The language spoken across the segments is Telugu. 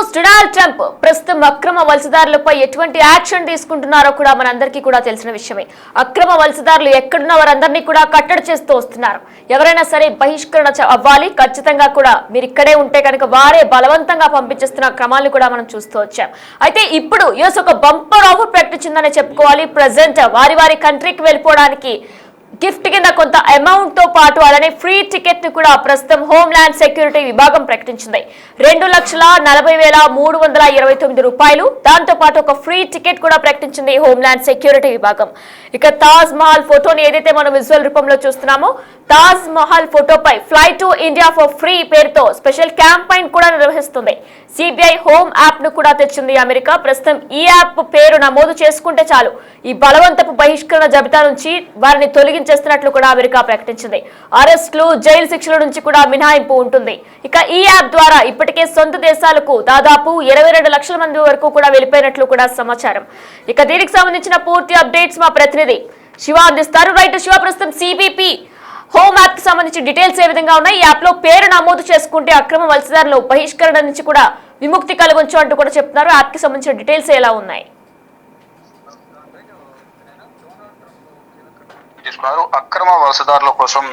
బాస్ డొనాల్డ్ ట్రంప్ ప్రస్తుతం అక్రమ వలసదారులపై ఎటువంటి యాక్షన్ తీసుకుంటున్నారో కూడా మనందరికీ కూడా తెలిసిన విషయమే. అక్రమ వలసదారులు ఎక్కడున్న వారందరినీ కూడా కట్టడి చేస్తూ వస్తున్నారు. ఎవరైనా సరే బహిష్కరణ అవ్వాలి, ఖచ్చితంగా కూడా మీరు ఇక్కడే ఉంటే కనుక వారే బలవంతంగా పంపించేస్తున్న క్రమాలను కూడా మనం చూస్తూ వచ్చాం. అయితే ఇప్పుడు యుఎస్ ఒక బంపర్ ఆఫర్ ప్రకటించిందనే చెప్పుకోవాలి. ప్రెసెంట్ వారి కంట్రీకి వెళ్ళిపోవడానికి గిఫ్ట్ కింద కొంత అమౌంట్ తో పాటు అలానే ఫ్రీ టికెట్ ను కూడా ప్రస్తుతం హోమ్ ల్యాండ్ సెక్యూరిటీ విభాగం ప్రకటించింది. 2,40,329 రూపాయలు. దాంతో పాటు ఒక ఫ్రీ టికెట్ కూడా ప్రకటించింది హోమ్ ల్యాండ్ సెక్యూరిటీ విభాగం. ఇక తాజ్ మహల్ ఫోటోని ఏదైతే మనం విజువల్ రూపంలో చూస్తున్నామో, తాజ్ మహల్ ఫోటోపై fly to India for free పేరుతో స్పెషల్ క్యాంపెయిన్ కూడా నిర్వహిస్తుంది. సిబిఐ హోమ్ యాప్ ను కూడా తెచ్చింది అమెరికా. ప్రస్తుతం ఈ యాప్ పేరు నమోదు చేసుకుంటే చాలు ఈ బలవంతపు బహిష్కరణ జాబితా నుంచి వారిని తొలగించేస్తున్నట్లు కూడా అమెరికా ప్రకటించింది. అరెస్టులు, జైలు శిక్షల నుంచి కూడా మినహాయింపు ఉంటుంది. ఇక ఈ యాప్ ద్వారా ఇప్పటికే సొంత దేశాలకు దాదాపు 22 లక్షల మంది వరకు కూడా వెళ్ళిపోయినట్లు కూడా సమాచారం. ఇక దీనికి సంబంధించిన పూర్తి అప్డేట్స్ మా ప్రతినిధి శివ అందిస్తారు. రైట్ శివ, ప్రస్తుతం సిబిపి హోమ్ యాప్ కి సంబంధించి డీటెయిల్స్ ఏ విధంగా ఉన్నాయి? ఈ యాప్ లో పేరు నమోదు చేసుకుంటే అక్రమ వలసదారులు బహిష్కరణ నుంచి కూడా విముక్తి కలగొచ్చు అంటూ కూడా చెప్తున్నారు. యాప్ కి సంబంధించిన డీటెయిల్స్ ఎలా ఉన్నాయి? అక్రమ వలసదారుల కోసం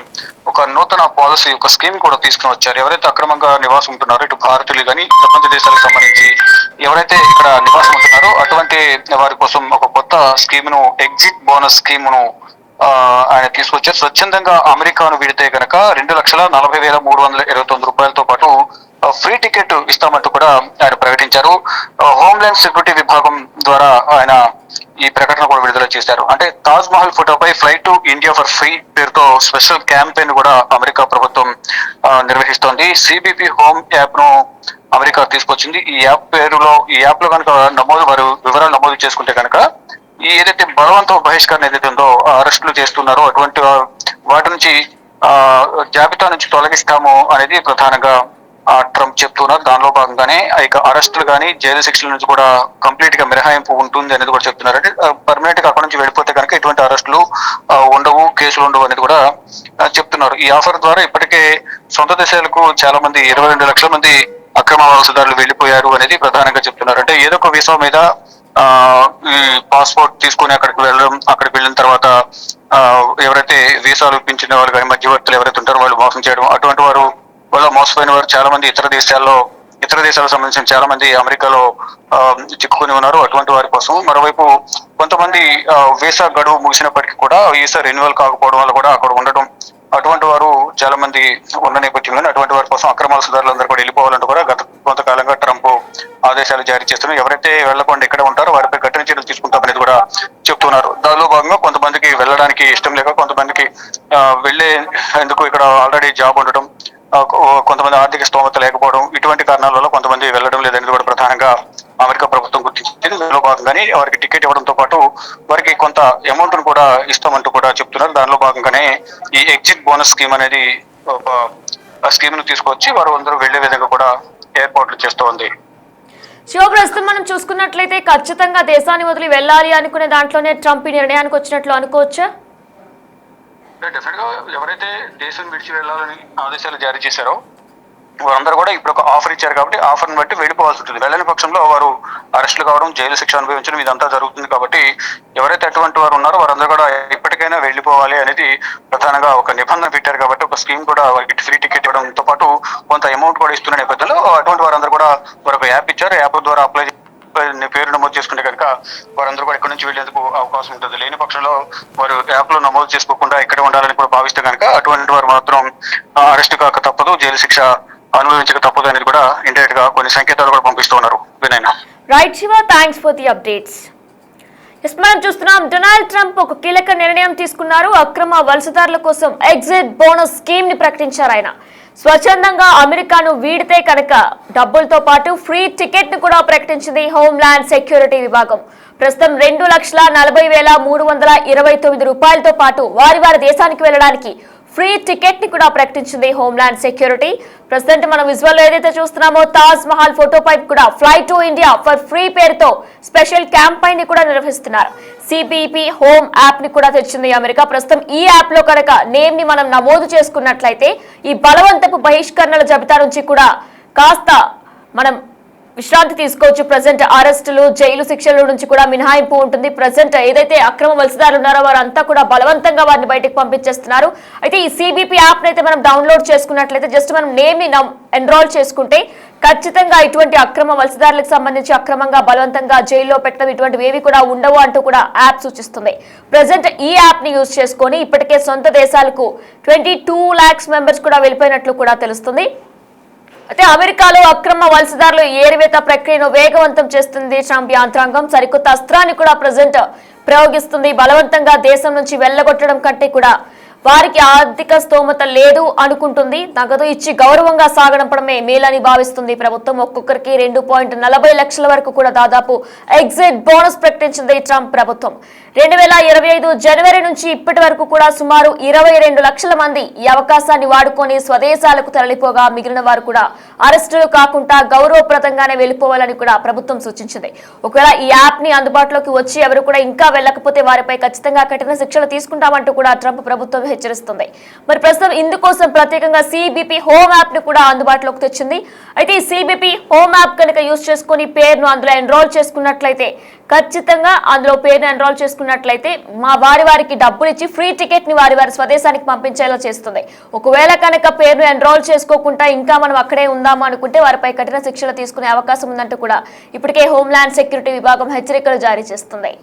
ఒక నూతన పాలసీ, ఒక స్కీమ్ కూడా తీసుకుని వచ్చారు. ఎవరైతే అక్రమంగా నివాసం ఉంటున్నారో, ఇటు భారతీయులు కానీ ప్రపంచ దేశాలకు సంబంధించి ఎవరైతే ఇక్కడ నివాసం ఉంటున్నారో అటువంటి వారి కోసం ఒక కొత్త స్కీమ్ ను, ఎగ్జిట్ బోనస్ స్కీమ్ ను ఆయన తీసుకొచ్చారు. స్వచ్ఛందంగా అమెరికాను విడితే కనుక 2,40,329 రూపాయలతో పాటు ఫ్రీ టికెట్ ఇస్తామంటూ కూడా ఆయన ప్రకటించారు. హోమ్లాండ్ సెక్యూరిటీ విభాగం ద్వారా ఆయన ఈ ప్రకటన కూడా విడుదల చేశారు. అంటే తాజ్ మహల్ ఫోటోపై fly to India for free పేరుతో స్పెషల్ క్యాంపెయిన్ కూడా అమెరికా ప్రభుత్వం నిర్వహిస్తోంది. సిబిపి హోమ్ యాప్ ను అమెరికా తీసుకొచ్చింది. ఈ యాప్ లో కనుక వారు వివరాలు నమోదు చేసుకుంటే కనుక ఈ ఏదైతే బలవంత బహిష్కరణ ఏదైతే ఉందో, అరెస్టులు చేస్తున్నారో అటువంటి వాటి నుంచి జాబితా నుంచి తొలగిస్తాము అనేది ప్రధానంగా ట్రంప్ చెప్తున్నారు. దానిలో భాగంగానే ఇక అరెస్టులు కానీ జైలు శిక్షల నుంచి కూడా కంప్లీట్ గా మినహాయింపు ఉంటుంది అనేది కూడా చెప్తున్నారు. అంటే పర్మనెంట్ గా అక్కడ నుంచి వెళ్ళిపోతే కనుక ఎటువంటి అరెస్టులు ఉండవు, కేసులు ఉండవు అనేది కూడా చెప్తున్నారు. ఈ ఆఫర్ ద్వారా ఇప్పటికే సొంత దేశాలకు చాలా మంది 22 లక్షల మంది అక్రమ వలసదారులు వెళ్ళిపోయారు అనేది ప్రధానంగా చెప్తున్నారు. అంటే ఏదో ఒక వీసా మీద ఈ పాస్పోర్ట్ తీసుకుని అక్కడికి వెళ్ళిన తర్వాత ఎవరైతే వీసాలు ఇప్పించిన వాళ్ళు కానీ మధ్యవర్తులు ఎవరైతే ఉంటారో వాళ్ళు మోసం చేయడం, అటువంటి వారు వల్ల మోసపోయిన వారు చాలా మంది ఇతర దేశాలకు సంబంధించిన చాలా మంది అమెరికాలో చిక్కుకుని ఉన్నారు. అటువంటి వారి కోసం మరోవైపు కొంతమంది వీసా గడువు ముగిసినప్పటికీ కూడా వీసా రెన్యువల్ కాకపోవడం వల్ల కూడా అక్కడ ఉండడం, అటువంటి వారు చాలా మంది ఉన్న నేపథ్యంలో అటువంటి వారి కోసం అక్రమ వలసదారులందరూ కూడా వెళ్ళిపోవాలంటూ కూడా గత కొంతకాలంగా ట్రంప్ ఆదేశాలు జారీ చేస్తున్నారు. ఎవరైతే వెళ్లకుండా ఇక్కడ ఉంటారో వారిపై కఠిన చర్యలు తీసుకుంటామనేది కూడా చెప్తున్నారు. దానిలో భాగంగా కొంతమందికి వెళ్ళడానికి ఇష్టం లేక, కొంతమందికి ఎందుకు ఇక్కడ ఆల్రెడీ జాబ్ ఉండటం, కొంతమంది ఆర్థిక స్తోమత లేకపోవడం, ఇటువంటి కారణాల వల్ల కొంతమంది వెళ్ళడం లేదనేది కూడా ప్రధానంగా అమెరికా ప్రభుత్వం గుర్తించింది. దానిలో భాగంగానే వారికి టికెట్ ఇవ్వడంతో పాటు వారికి కొంత అమౌంట్ ను కూడా ఇస్తామంటూ కూడా చెప్తున్నారు. దానిలో భాగంగానే ఈ ఎగ్జిట్ బోనస్ స్కీమ్ అనేది ఒక స్కీమ్ ను తీసుకొచ్చి వారు అందరూ వెళ్లే విధంగా కూడా ఏర్పాట్లు చేస్తూ ఉంది. శివ, ప్రస్తుతం మనం చూసుకున్నట్లయితే ఖచ్చితంగా దేశాన్ని వదిలి వెళ్ళాలి అనుకునే దాంట్లోనే ట్రంప్ నిర్ణయానికి వచ్చినట్లు అనుకోవచ్చా? డెఫినెట్ గా ఎవరైతే దేశం విడిచి వెళ్ళాలని ఆదేశాలు జారీ చేశారో వారందరూ కూడా ఇప్పుడు ఒక ఆఫర్ ఇచ్చారు కాబట్టి ఆఫర్ని బట్టి వెళ్ళిపోవాల్సి ఉంటుంది. వెళ్ళని పక్షంలో వారు అరెస్టులు కావడం, జైలు శిక్ష అనుభవించడం ఇదంతా జరుగుతుంది. కాబట్టి ఎవరైతే అటువంటి వారు ఉన్నారో వారందరూ కూడా ఇప్పటికైనా వెళ్ళిపోవాలి అనేది ప్రధానంగా ఒక నిబంధన పెట్టారు. కాబట్టి ఒక స్కీమ్ కూడా వారికి ఫ్రీ టికెట్ ఇవ్వడంతో పాటు కొంత అమౌంట్ కూడా ఇస్తున్న నేపథ్యంలో అటువంటి వారందరూ కూడా వారు ఒక యాప్ ఇచ్చారు. యాప్ ద్వారా అప్లై పేరు నమోదు చేసుకుంటే కనుక వారందరూ కూడా ఇక్కడ నుంచి వెళ్లేందుకు అవకాశం ఉంటుంది. లేని పక్షంలో వారు యాప్ లో నమోదు చేసుకోకుండా ఇక్కడే ఉండాలని కూడా భావిస్తే కనుక అటువంటి వారు మాత్రం అరెస్ట్ కాక తప్పదు, జైలు శిక్ష అనుభవించక తప్పదు అనేది కూడా ఇండైరెక్ట్ గా కొన్ని సంకేతాలు కూడా పంపిస్తూ ఉన్నారు. Right Shiva, thanks for the updates. మనం చూస్తున్నాం, డొనాల్డ్ ట్రంప్ ఒక కీలక నిర్ణయం తీసుకున్నారు. అక్రమ వలసదారుల కోసం ఎగ్జిట్ బోనస్ స్కీమ్ ని ప్రకటించారు. ఆయన స్వచ్ఛందంగా అమెరికాను వీడితే కనుక డబ్బులతో పాటు ఫ్రీ టికెట్ ను కూడా ప్రకటించింది హోమ్ ల్యాండ్ సెక్యూరిటీ విభాగం. ప్రస్తుతం 2,40,329 రూపాయలతో పాటు వారి దేశానికి వెళ్ళడానికి ఫ్రీ టికెట్ ని కూడా ప్రకటించింది హోమ్ ల్యాండ్ సెక్యూరిటీ. ప్రస్తుతం మనం విజువల్ ఏదైతే చూస్తున్నామో, తాజ్ మహల్ ఫోటోపై కూడా fly to India for free పేరుతో స్పెషల్ క్యాంపెయిన్ ని కూడా నిర్వహిస్తున్నారు. సిబిపి హోమ్ యాప్ ని కూడా తెచ్చింది అమెరికా. ప్రస్తుతం ఈ యాప్ లో కనుక నేమ్ ని మనం నమోదు చేసుకున్నట్లయితే ఈ బలవంతపు బహిష్కరణల జాబితా నుంచి కూడా కాస్త మనం విశ్రాంతి తీసుకోవచ్చు. ప్రజెంట్ అరెస్టులు, జైలు శిక్షల నుంచి కూడా మినహాయింపు ఉంటుంది. ప్రజెంట్ ఏదైతే అక్రమ వలసదారులు ఉన్నారో వారంతా కూడా బలవంతంగా వారిని బయటకు పంపించేస్తున్నారు. అయితే ఈ సిబిపి యాప్ అయితే మనం డౌన్లోడ్ చేసుకున్నట్లయితే జస్ట్ మనం నేమ్ ని ఎన్రోల్ చేసుకుంటే ఖచ్చితంగా ఇటువంటి అక్రమ వలసదారులకు సంబంధించి అక్రమంగా బలవంతంగా జైల్లో పెట్టడం ఇటువంటివి ఏవి కూడా ఉండవు అంటూ కూడా యాప్ సూచిస్తుంది. ప్రజెంట్ ఈ యాప్ ని యూజ్ చేసుకొని ఇప్పటికే సొంత దేశాలకు 22 lakhs మెంబర్స్ కూడా వెళ్ళిపోయినట్లు కూడా తెలుస్తుంది. అయితే అమెరికాలో అక్రమ వలసదారులు ఏరివేత ప్రక్రియను వేగవంతం చేస్తుంది ట్రంప్ యంత్రాంగం. సరికొత్త అస్త్రాన్ని కూడా ప్రజెంట్ ప్రయోగిస్తుంది. బలవంతంగా దేశం నుంచి వెళ్ళగొట్టడం కంటే కూడా వారికి ఆర్థిక స్తోమత లేదు అనుకుంటుంది. నగదు ఇచ్చి గౌరవంగా సాగడంపడమే మేలని భావిస్తుంది ప్రభుత్వం. ఒక్కొక్కరికి 2.40 లక్షల వరకు కూడా దాదాపు ఎగ్జిట్ బోనస్ ప్రకటించింది ట్రంప్ ప్రభుత్వం. 2025 జనవరి నుంచి ఇప్పటి వరకు కూడా సుమారు 22 లక్షల మంది ఈ అవకాశాన్ని వాడుకొని స్వదేశాలకు తరలిపోగా మిగిలిన వారు కూడా అరెస్టులు కాకుండా గౌరవప్రదంగానే వెళ్లిపోవాలని కూడా ప్రభుత్వం సూచించింది. ఒకవేళ ఈ యాప్ ని అందుబాటులోకి వచ్చి ఎవరు కూడా ఇంకా వెళ్ళకపోతే వారిపై ఖచ్చితంగా కఠిన శిక్షలు తీసుకుంటామంటూ కూడా ట్రంప్ ప్రభుత్వం హెచ్చరిస్తుంది. మరి ప్రస్తుతం ఇందుకోసం ప్రత్యేకంగా సిబిపి హోమ్ యాప్ ని కూడా అందుబాటులోకి తెచ్చింది. అయితే ఈ సిబిపి హోమ్ యాప్ కనుక యూజ్ చేసుకుని పేరును అందులో ఎన్రోల్ చేసుకున్నట్లయితే ఖచ్చితంగా అందులో పేరును ఎన్రోల్ చేసుకున్నట్లయితే వారికి డబ్బులు ఇచ్చి ఫ్రీ టికెట్ ని వారి స్వదేశానికి పంపించేలా చేస్తుంది. ఒకవేళ కనుక పేరును ఎన్రోల్ చేసుకోకుండా ఇంకా మనం అక్కడే ఉందాము అనుకుంటే వారిపై కఠిన శిక్షలు తీసుకునే అవకాశం ఉందంటూ కూడా ఇప్పటికే హోంల్యాండ్ సెక్యూరిటీ విభాగం హెచ్చరికలు జారీ చేస్తుంది.